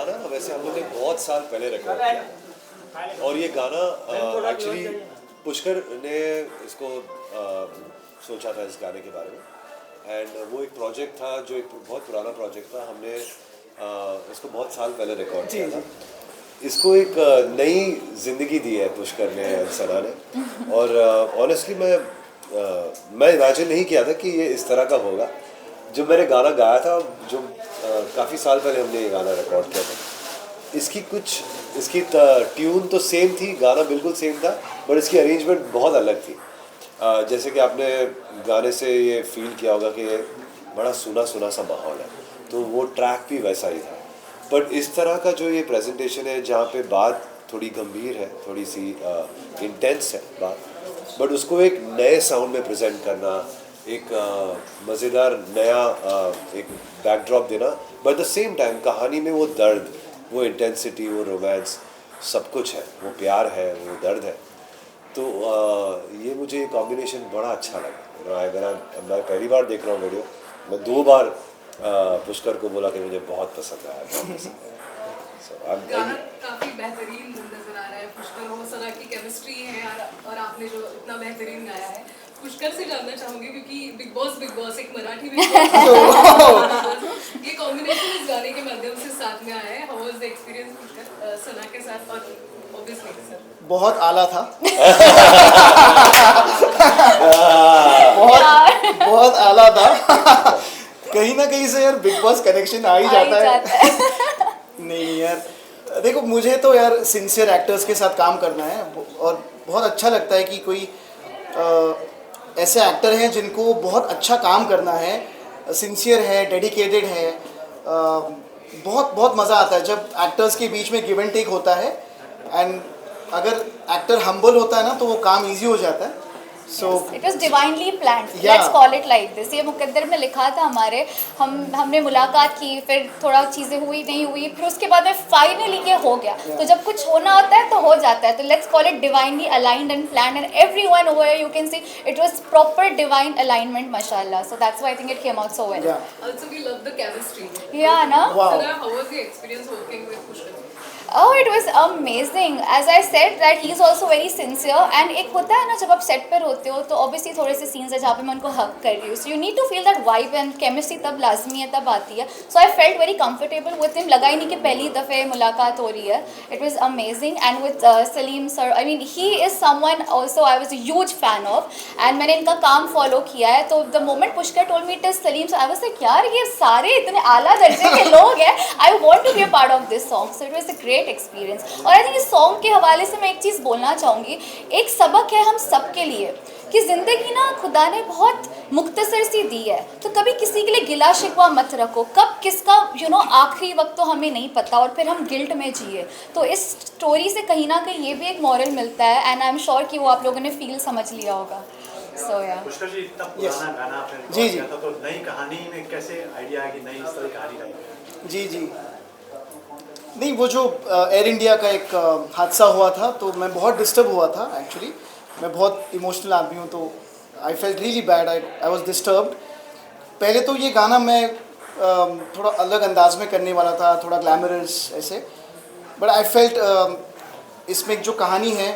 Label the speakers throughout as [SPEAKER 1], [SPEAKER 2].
[SPEAKER 1] गाना वैसे हम लोग ने बहुत साल पहले रिकॉर्ड किया और ये गाना एक्चुअली पुष्कर ने इसको सोचा था इस गाने के बारे में एंड वो एक प्रोजेक्ट था जो एक बहुत पुराना प्रोजेक्ट था। हमने इसको बहुत साल पहले रिकॉर्ड किया था। इसको एक नई जिंदगी दी है पुष्कर ने सना ने और ऑनेस्टली मैं इमेजिन नहीं किया था कि ये इस तरह का होगा। जब मैंने गाना गाया था जो काफ़ी साल पहले हमने ये गाना रिकॉर्ड किया था, इसकी ट्यून तो सेम थी, गाना बिल्कुल सेम था, बट इसकी अरेंजमेंट बहुत अलग थी। जैसे कि आपने गाने से ये फील किया होगा कि बड़ा सुना सुना सा माहौल है, तो वो ट्रैक भी वैसा ही था। बट इस तरह का जो ये प्रेजेंटेशन है जहाँ पे बात थोड़ी गंभीर है, थोड़ी सी इंटेंस है बात, बट उसको एक नए साउंड में प्रेजेंट करना, एक मज़ेदार नया एक बैकड्रॉप देना, बट द सेम टाइम कहानी में वो दर्द, वो इंटेंसिटी, वो रोमांस सब कुछ है, वो प्यार है, वो दर्द है। तो ये मुझे कॉम्बिनेशन बड़ा अच्छा लगा। अगर मैं पहली बार देख रहा हूँ वीडियो, मैं 2 बार पुष्कर को बोला कि मुझे बहुत पसंद आया, बहुत पसंद आया।
[SPEAKER 2] गाना काफी बेहतरीन नजर आ रहा है। पुष्कर और सना की केमिस्ट्री है और आपने जो इतना बेहतरीन गाया है, पुष्कर से जानना चाहूंगी क्योंकि बिग बॉस एक मराठी बिग बॉस ये कॉम्बिनेशन इस गाने के माध्यम से साथ में आया है। How was the experience Pushkar Sana के साथ और ऑब्वियसली सर?
[SPEAKER 3] बहुत आला था। बहुत आला था। कहीं ना कहीं से यार बिग बॉस कनेक्शन आ ही जाता है। नहीं यार, देखो मुझे तो यार सिंसियर एक्टर्स के साथ काम करना है और बहुत अच्छा लगता है कि कोई ऐसे एक्टर हैं जिनको बहुत अच्छा काम करना है, सिंसियर है, डेडिकेटेड है। बहुत बहुत मज़ा आता है जब एक्टर्स के बीच में गिव एंड टेक होता है एंड अगर एक्टर हम्बल होता है ना तो वो काम इजी हो जाता है। So
[SPEAKER 4] it was divinely planned.
[SPEAKER 3] Yeah.
[SPEAKER 4] Let's call it like this. ये मुकद्दर में लिखा था हमारे, हमने मुलाकात की, फिर थोड़ा चीज़ें हुई नहीं हुई, फिर उसके बाद में फाइनली ये हो गया। तो जब कुछ होना होता है तो हो जाता है। तो let's call it divinely aligned and planned, and everyone over here you can see it was proper divine alignment, mashallah. So that's why I think it came out so well.
[SPEAKER 3] yeah.
[SPEAKER 2] Also we love the chemistry.
[SPEAKER 4] Yeah, na?
[SPEAKER 3] Wow.
[SPEAKER 2] Sana, how was the experience working with Pushkar?
[SPEAKER 4] Oh, it was amazing. As I said that he is also very sincere and एक होता है ना जब आप set पर होते हो तो obviously थोड़े से सीन्स है जहाँ पे मैं उनको हक कर रही हूँ, so you need to feel that vibe and chemistry तब लाजमी है, तब आती है। So I felt very comfortable with him. लगा ही नहीं कि पहली दफ़े मुलाकात हो रही है। It was amazing and with Salim sir, I mean he is someone also I was a huge fan of and मैंने इनका काम follow किया है। तो the moment Pushkar told me it is Salim sir, I was like यार ये सारे इतने आला दर्जे के लोग हैं, I want to be a part of this song. So it was a great experience. और आई थिंक इस सॉन्ग के हवाले से मैं एक चीज़ बोलना चाहूँगी, एक सबक है हम सब के लिए कि ज़िंदगी ना खुदा ने बहुत मुख्तसर सी दी है, तो कभी किसी के लिए गिला शिकवा मत रखो। कब किसका आखिरी वक्त तो हमें नहीं पता और फिर हम गिल्ट में जिए। तो इस स्टोरी से कहीं ना कहीं ये भी एक मॉरल मिलता है एंड आई एम श्योर कि वो आप लोगों ने फील समझ लिया होगा। सो या
[SPEAKER 5] पुष्कर जी, इतना पुराना गाना आपने
[SPEAKER 3] जी
[SPEAKER 5] किया था, तो नई कहानी में कैसे आइडिया है कि नई इस तरह की कहानी रही?
[SPEAKER 3] जी नहीं, वो जो एयर इंडिया का एक हादसा हुआ था तो मैं बहुत डिस्टर्ब हुआ था। एक्चुअली मैं बहुत इमोशनल आदमी हूँ, तो I felt really bad, I was disturbed. पहले तो ये गाना मैं थोड़ा अलग अंदाज में करने वाला था, थोड़ा ग्लैमरस ऐसे, बट आई फेल्ट इसमें जो कहानी है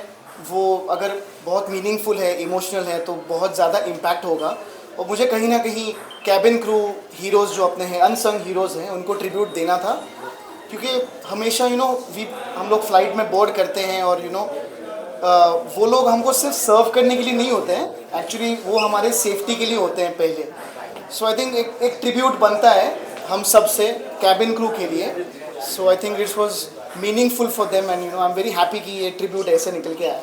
[SPEAKER 3] वो अगर बहुत मीनिंगफुल है, इमोशनल है तो बहुत ज़्यादा इम्पैक्ट होगा। और मुझे कहीं ना कहीं कैबिन क्रू हीरोज़ जो अपने हैं, अनसंग हीरोज़ हैं, उनको ट्रिब्यूट देना था, क्योंकि हमेशा हम लोग फ्लाइट में बोर्ड करते हैं और वो लोग हमको सिर्फ सर्व करने के लिए नहीं होते हैं, एक्चुअली वो हमारे सेफ्टी के लिए होते हैं पहले। सो आई थिंक एक ट्रिब्यूट बनता है हम सब से कैबिन क्रू के लिए। So I think it was meaningful for them and I am very happy कि ये ट्रिब्यूट ऐसे निकल के आया।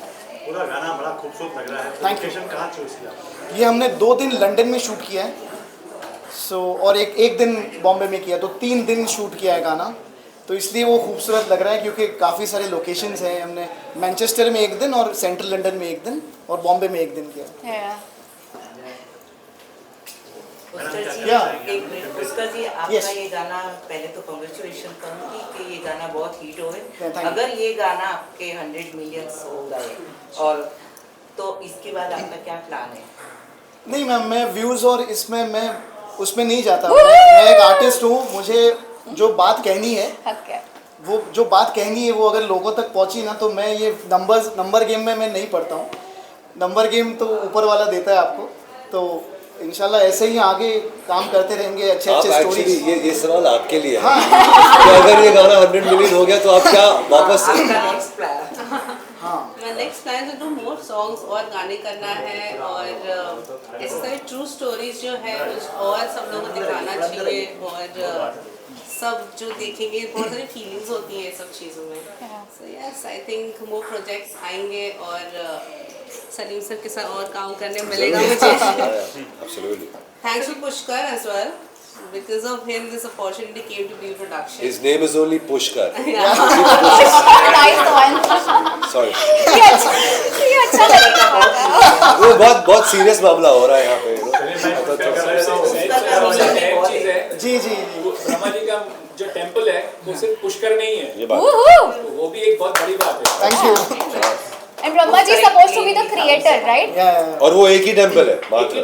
[SPEAKER 5] पूरा गाना बड़ा खूबसूरत लग रहा है।
[SPEAKER 3] Thank you.
[SPEAKER 5] लोकेशन कहाँ चूज किया?
[SPEAKER 3] ये हमने 2 दिन लंदन में शूट किया है, और एक दिन बॉम्बे में किया, तो 3 दिन शूट किया है गाना। तो इसलिए वो खूबसूरत लग रहा है क्योंकि काफ़ी सारे लोकेशंस हैं। हमने मैनचेस्टर में 1 दिन और सेंट्रल लंदन में 1 दिन और बॉम्बे में 1 दिन किया।
[SPEAKER 6] पुष्कर जी, आपका ये गाना, पहले तो कांग्रेचुलेशन करूँगी कि ये गाना बहुत हिट हुए। अगर ये गाना आपके 100 मिलियन हो गए और तो इसके बाद आपका क्या प्लान है?
[SPEAKER 3] नहीं मैम, मैं व्यूज़ और इसमें मैं उसमें नहीं जाता। मैं एक आर्टिस्ट हूँ, मुझे जो बात कहनी है वो जो बात कहनी है वो अगर लोगों तक पहुंची ना, तो मैं ये नंबर गेम में मैं नहीं पढ़ता हूँ। नंबर गेम तो ऊपर वाला देता है आपको। तो इंशाल्लाह ऐसे ही आगे काम करते रहेंगे, अच्छे
[SPEAKER 1] आप
[SPEAKER 3] अच्छे
[SPEAKER 1] एक्चुअली
[SPEAKER 3] स्टोरीज।
[SPEAKER 1] ये सवाल आपके लिए है कि अगर ये गाना 100 मिलियन हो गया तो आप क्या वापस
[SPEAKER 6] आपका नेक्स्ट प्लान?
[SPEAKER 3] हाँ,
[SPEAKER 7] My next plan is to do more songs और गाने करना है, और ऐसे सारे ट्रू स्टोरीज जो है और सब लोगों को दिखाना चाहिए, और सब जो देखेंगे बहुत सारी फीलिंग्स होती हैं सब चीज़ों में। So yes, I think more projects आएंगे और सलीम सर के साथ और काम करने मिलेगा मुझे।
[SPEAKER 1] Absolutely.
[SPEAKER 7] Thanks to Pushkar as well. Because of him, this opportunity came to be production.
[SPEAKER 1] His name is only Pushkar.
[SPEAKER 4] Nice one.
[SPEAKER 1] Sorry.
[SPEAKER 4] ये अच्छा लगा।
[SPEAKER 1] वो बहुत सीरियस मामला हो रहा है यहाँ पे, you know.
[SPEAKER 5] चीज है
[SPEAKER 3] जी जी।
[SPEAKER 5] ब्रह्मा जी का जो टेम्पल है वो सिर्फ पुष्कर नहीं है,
[SPEAKER 1] ये बात
[SPEAKER 4] Woohoo!
[SPEAKER 5] तो वो भी एक बहुत बड़ी बात है।
[SPEAKER 3] Thank you.
[SPEAKER 4] And Brahma ji is supposed to be the creator, right?
[SPEAKER 1] और वो एक ही टेम्पल है मात्र,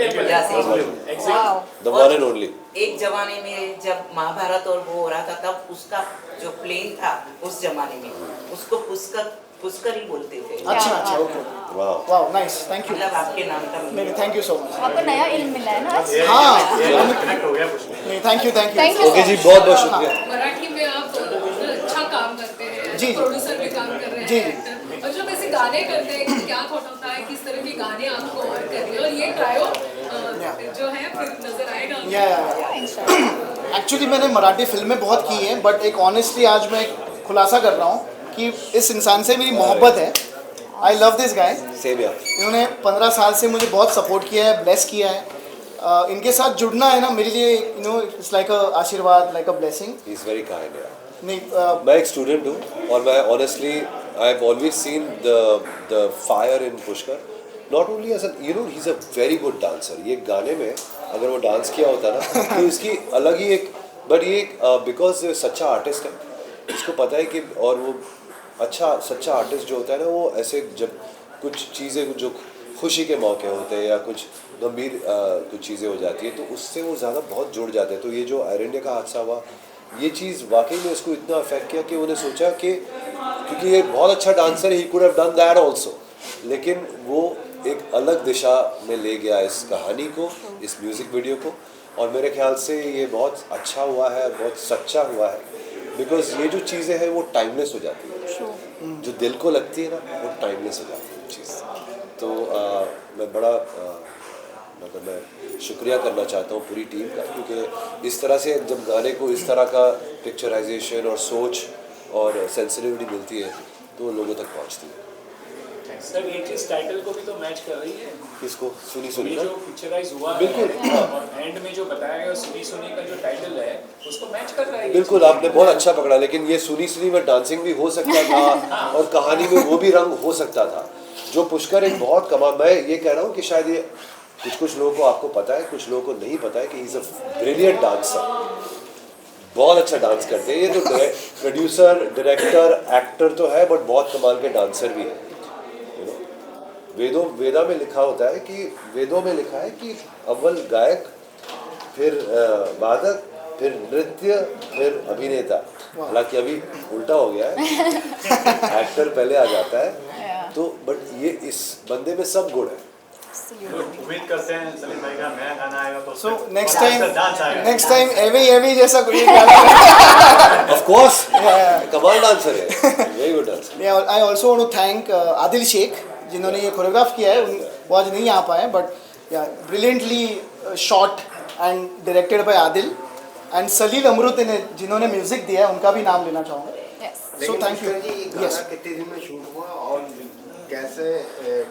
[SPEAKER 4] Wow.
[SPEAKER 1] the one and only.
[SPEAKER 6] एक जमाने में जब महाभारत और वो हो रहा था, तब उसका जो प्लेन था उस जमाने में उसको पुष्कर ही बोलते थे।
[SPEAKER 3] अच्छा अच्छा, ओके,
[SPEAKER 1] Wow.
[SPEAKER 3] वाह, नाइस, थैंक यू।
[SPEAKER 6] मतलब आपके नाम का
[SPEAKER 3] नहीं, थैंक यू सो मच।
[SPEAKER 4] आपको नया इल्म मिला है ना आज?
[SPEAKER 3] हाँ,
[SPEAKER 5] कनेक्ट हो गया पुष्कर।
[SPEAKER 3] नहीं, thank you thank
[SPEAKER 4] Thank
[SPEAKER 3] you.
[SPEAKER 4] you.
[SPEAKER 1] Okay जी, बहुत शुक्रिया।
[SPEAKER 2] मराठी में आप अच्छा काम करते हैं,
[SPEAKER 3] जी।
[SPEAKER 2] प्रोड्यूसर भी काम कर रहे
[SPEAKER 3] जी।
[SPEAKER 2] हैं, और जब ऐसे गाने करते हैं क्या थॉट होता है, किस तरह के गाने आपको और करने, और ये ट्रायो जो है फिर नजर आएगा।
[SPEAKER 3] या एक्चुअली मैंने मराठी फिल्में बहुत की हैं, बट एक ऑनेस्टली आज मैं एक खुलासा कर रहा हूँ कि इस इंसान से मेरी मोहब्बत है। I love this guy.
[SPEAKER 1] Same here.
[SPEAKER 3] इन्होंने 15 साल से मुझे बहुत सपोर्ट किया है, ब्लेस किया है। इनके साथ जुड़ना है ना मेरे लिए, you know, it's like a ashirwad, like a blessing.
[SPEAKER 1] He's very kind. Yeah.
[SPEAKER 3] नहीं,
[SPEAKER 1] मैं एक स्टूडेंट हूँ और मैं honestly I have always seen the fire in Pushkar, not only as an, you know, he is a very good dancer. ये गाने में अगर वो डांस किया होता ना तो इसकी अलग ही एक, बट ये बिकॉज सच्चा आर्टिस्ट है, इसको पता है कि, और वो अच्छा सच्चा आर्टिस्ट जो होता है ना, वो ऐसे जब कुछ चीज़ें जो खुशी के मौके होते हैं या कुछ गंभीर कुछ चीज़ें हो जाती है तो उससे वो ज़्यादा बहुत जुड़ जाते हैं। तो ये जो एयर इंडिया का हादसा हुआ, ये चीज़ वाकई में उसको इतना अफेक्ट किया कि उन्हें सोचा कि क्योंकि ये बहुत अच्छा डांसर है, he could have done that also, लेकिन वो एक अलग दिशा में ले गया इस कहानी को, इस म्यूज़िक वीडियो को, और मेरे ख्याल से ये बहुत अच्छा हुआ है, बहुत सच्चा हुआ है, बिकॉज ये जो चीज़ें हैं वो टाइमलेस हो जाती है, जो दिल को लगती है ना वो टाइमलेस हो जाती है चीज़। तो मैं बड़ा मतलब मैं शुक्रिया करना चाहता हूँ पूरी टीम का, क्योंकि इस तरह से जब गाने को इस तरह का पिक्चराइजेशन और सोच और सेंसिटिविटी मिलती है तो लोगों तक पहुँचती है।
[SPEAKER 5] सर ये चीज टाइटल को भी तो मैच कर रही है,
[SPEAKER 1] किसको? सुनी
[SPEAKER 5] ये
[SPEAKER 1] सुनी
[SPEAKER 5] जो
[SPEAKER 1] ना?
[SPEAKER 5] पिक्चराइज हुआ
[SPEAKER 1] बिल्कुल।
[SPEAKER 5] है और एंड में जो बताया गया सुनी सुनी का जो टाइटल है उसको मैच कर रहा है ये
[SPEAKER 1] बिल्कुल, आपने बहुत अच्छा पकड़ा, लेकिन ये सुनी सुनी में डांसिंग भी हो सकता था और कहानी में वो भी रंग हो सकता था। जो पुष्कर एक बहुत कमाल, मैं ये कह रहा हूँ कि शायद ये कुछ लोगों को आपको पता है, कुछ लोगों को नहीं पता है कि ही इज़ अ ब्रिलियंट डांसर, बहुत अच्छा डांस करते हैं। ये तो प्रोड्यूसर, डायरेक्टर, एक्टर तो है, बट बहुत कमाल के डांसर भी है। वेदा में लिखा होता है कि वेदों में लिखा है कि अव्वल गायक, फिर वादक, फिर नृत्य, फिर अभिनेता। हालांकि अभी उल्टा हो गया है, एक्टर पहले आ जाता है, तो बट ये इस बंदे में सब गुण है।
[SPEAKER 5] उम्मीद करते हैं सलीम भाई का नया गाना आएगा तो
[SPEAKER 3] सो
[SPEAKER 5] उसमें
[SPEAKER 3] नेक्स्ट
[SPEAKER 5] डांस आएगा।
[SPEAKER 3] टाइम एवी जैसा कोई गाना।
[SPEAKER 1] ऑफ कोर्स कमाल डांसर है, very good dancer.
[SPEAKER 3] I also want to thank Adil Shaikh जिन्होंने ये कोरियोग्राफ किया है। वो आज नहीं आ पाए, but yeah brilliantly shot and directed by Adil, and Salil Amrit ने जिन्होंने म्यूजिक दिया है, उनका भी नाम लेना चाहूँगा। So thank you.
[SPEAKER 8] यस, कितने दिन में शूट हुआ और कैसे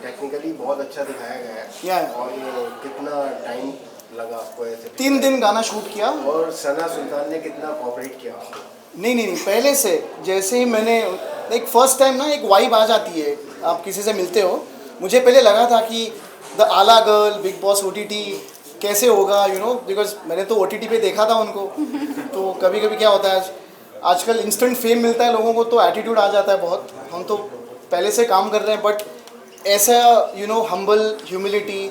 [SPEAKER 8] टेक्निकली बहुत अच्छा दिखाया गया है, और ये कितना टाइम लगा आपको ऐसे?
[SPEAKER 3] 3 दिन गाना शूट किया।
[SPEAKER 8] और सना सुल्तान ने कितना कोऑपरेट किया आपको?
[SPEAKER 3] नहीं, पहले से जैसे ही मैंने एक फर्स्ट टाइम ना एक वाइब आ जाती है, आप किसी से मिलते हो। मुझे पहले लगा था कि द आला गर्ल, बिग बॉस OTT कैसे होगा, यू नो, बिकॉज मैंने तो OTT पे देखा था उनको। तो कभी कभी क्या होता है, आजकल इंस्टेंट फेम मिलता है लोगों को तो एटीट्यूड आ जाता है बहुत। हम तो पहले से काम कर रहे हैं, बट ऐसा यू नो हम्बल ह्यूमिलिटी,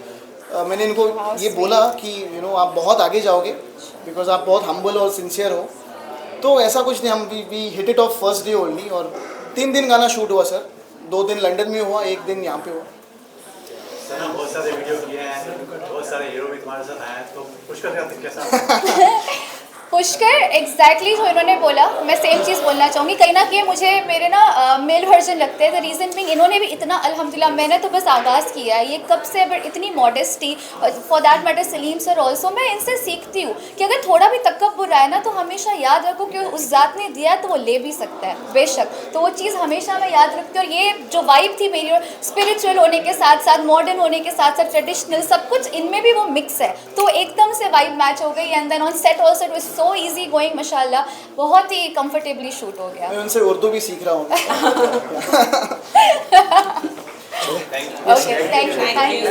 [SPEAKER 3] मैंने इनको ये बोला कि यू नो आप बहुत आगे जाओगे बिकॉज आप बहुत हम्बल और सिंसियर हो। तो ऐसा कुछ नहीं, हम we hit it off first day only, और 3 दिन गाना शूट हुआ सर, 2 दिन लंदन में हुआ, 1 दिन यहाँ पे हुआ।
[SPEAKER 9] सना बहुत सारे वीडियो किए हैं, बहुत सारे हीरो भी तुम्हारे साथ आए हैं, तो पुष्कर का कैसा?
[SPEAKER 4] पुष्कर एग्जैक्टली जो इन्होंने बोला, मैं सेम चीज़ बोलना चाहूँगी। कहीं ना कहीं मुझे मेरे ना मेल वर्जन लगते हैं। द रीज़न बिंग इन्होंने भी इतना, अल्हम्दुलिल्लाह मैंने तो बस आगाज़ किया है, ये कब से बट इतनी modesty, for that matter Salim sir also, मैं इनसे सीखती हूँ कि अगर थोड़ा भी तकब्बुर है ना तो हमेशा याद रखो कि उस ज़ात ने दिया तो वो ले भी सकता है बेशक। तो वो चीज़ हमेशा मैं याद रखती हूँ। और ये जो वाइब थी मेरी, स्पिरिचुअल होने के साथ साथ मॉडर्न होने के साथ साथ ट्रेडिशनल, सब कुछ इनमें भी वो मिक्स है, तो एकदम से वाइब मैच हो गई। And then on set also it was so easy going, माशाल्लाह बहुत ही कंफर्टेबली शूट हो गया।
[SPEAKER 3] मैं उनसे उर्दू भी सीख रहा हूँ।
[SPEAKER 4] Okay, thank you.